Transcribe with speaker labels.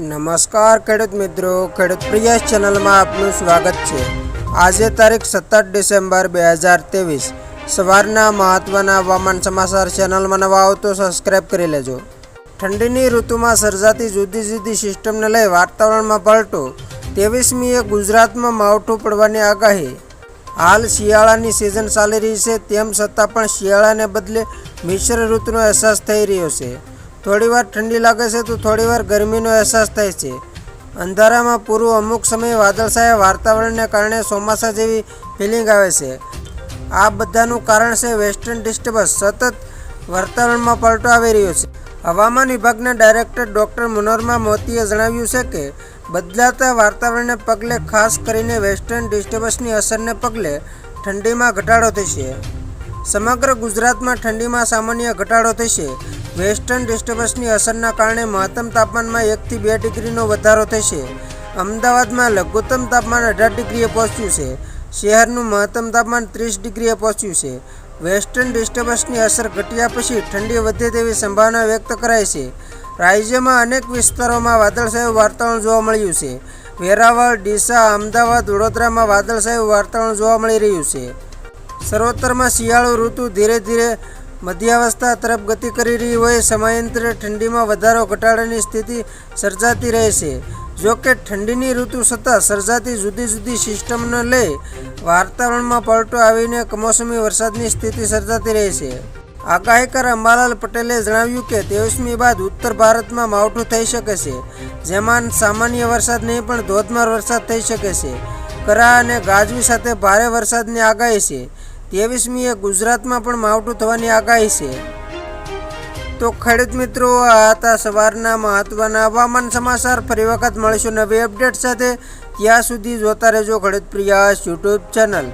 Speaker 1: નમસ્કાર ખેડૂત મિત્રો, ખેડૂત પ્રિયા ચેનલમાં આપનું સ્વાગત છે। આજે તારીખ 17 ડિસેમ્બર 2023 સવારના મહત્વના હવામાન સમાચાર। ચેનલમાં નવા આવો તો સબસ્ક્રાઇબ કરી લેજો। ઠંડીની ઋતુમાં સર્જાતી જુદી જુદી સિસ્ટમને લઈ વાતાવરણમાં પલટો। 23મીએ ગુજરાતમાં માવઠું પડવાની આગાહી। હાલ શિયાળાની સિઝન ચાલી રહી છે, તેમ છતાં પણ શિયાળાને બદલે મિશ્ર ઋતુનો અહેસાસ થઈ રહ્યો છે। થોડીવાર ઠંડી લાગે છે તો થોડીવાર ગરમીનો અહેસાસ થાય છે। અંધારામાં પૂરું અમુક સમયે વાદળછાયા વાતાવરણને કારણે ચોમાસા જેવી ફિલિંગ આવે છે। આ બધાનું કારણ છે વેસ્ટર્ન ડિસ્ટર્બન્સ। સતત વાતાવરણમાં પલટો આવી રહ્યો છે। હવામાન વિભાગના ડાયરેક્ટર ડૉક્ટર મનોરમા મોતીએ જણાવ્યું છે કે બદલાતા વાતાવરણને પગલે ખાસ કરીને વેસ્ટર્ન ડિસ્ટર્બન્સની અસરને પગલે ઠંડીમાં ઘટાડો થશે। સમગ્ર ગુજરાતમાં ઠંડીમાં સામાન્ય ઘટાડો થશે। વેસ્ટર્ન ડિસ્ટર્બન્સની અસરના કારણે મહત્તમ તાપમાનમાં 1 થી 2 ડિગ્રીનો વધારો થશે। અમદાવાદમાં લઘુત્તમ તાપમાન 18 ડિગ્રીએ પહોંચ્યું છે। શહેરનું મહત્તમ તાપમાન 30 ડિગ્રીએ પહોંચ્યું છે। વેસ્ટર્ન ડિસ્ટર્બન્સની અસર ઘટ્યા પછી ઠંડી વધે તેવી સંભાવના વ્યક્ત કરાઈ છે। રાજ્યમાં અનેક વિસ્તારોમાં વાદળછાયું વાતાવરણ જોવા મળ્યું છે। વેરાવળ, ડીસા, અમદાવાદ, વડોદરામાં વાદળછાયું વાતાવરણ જોવા મળી રહ્યું છે। સર્વત્રમાં શિયાળુ ઋતુ ધીરે ધીરે મધ્યાવસ્થા તરફ ગતિ કરી રહી હોય સમયાંતરે ઠંડીમાં વધારો ઘટાડાની સ્થિતિ સર્જાતી રહે છે। જોકે ઠંડીની ઋતુ છતાં સર્જાતી જુદી જુદી સિસ્ટમને લઈ વાતાવરણમાં પલટો આવીને કમોસમી વરસાદની સ્થિતિ સર્જાતી રહે છે। આગાહીકાર અંબાલાલ પટેલે જણાવ્યું કે 23મી બાદ ઉત્તર ભારતમાં માવઠું થઈ શકે છે, જેમાં સામાન્ય વરસાદ નહીં પણ ધોધમાર વરસાદ થઈ શકે છે। કરા અને ગાજવી સાથે ભારે વરસાદની આગાહી છે। 23મીએ ગુજરાતમાં પણ માવઠું થવાની આગાહી છે। તો ખેડૂત મિત્રો, આ હતા સવારના મહત્વના હવામાન સમાચાર। ફરી વખત મળીશું નવી અપડેટ સાથે। ત્યાં સુધી જોતા રહેજો ખેડૂત પ્રિયા યુટ્યુબ ચેનલ।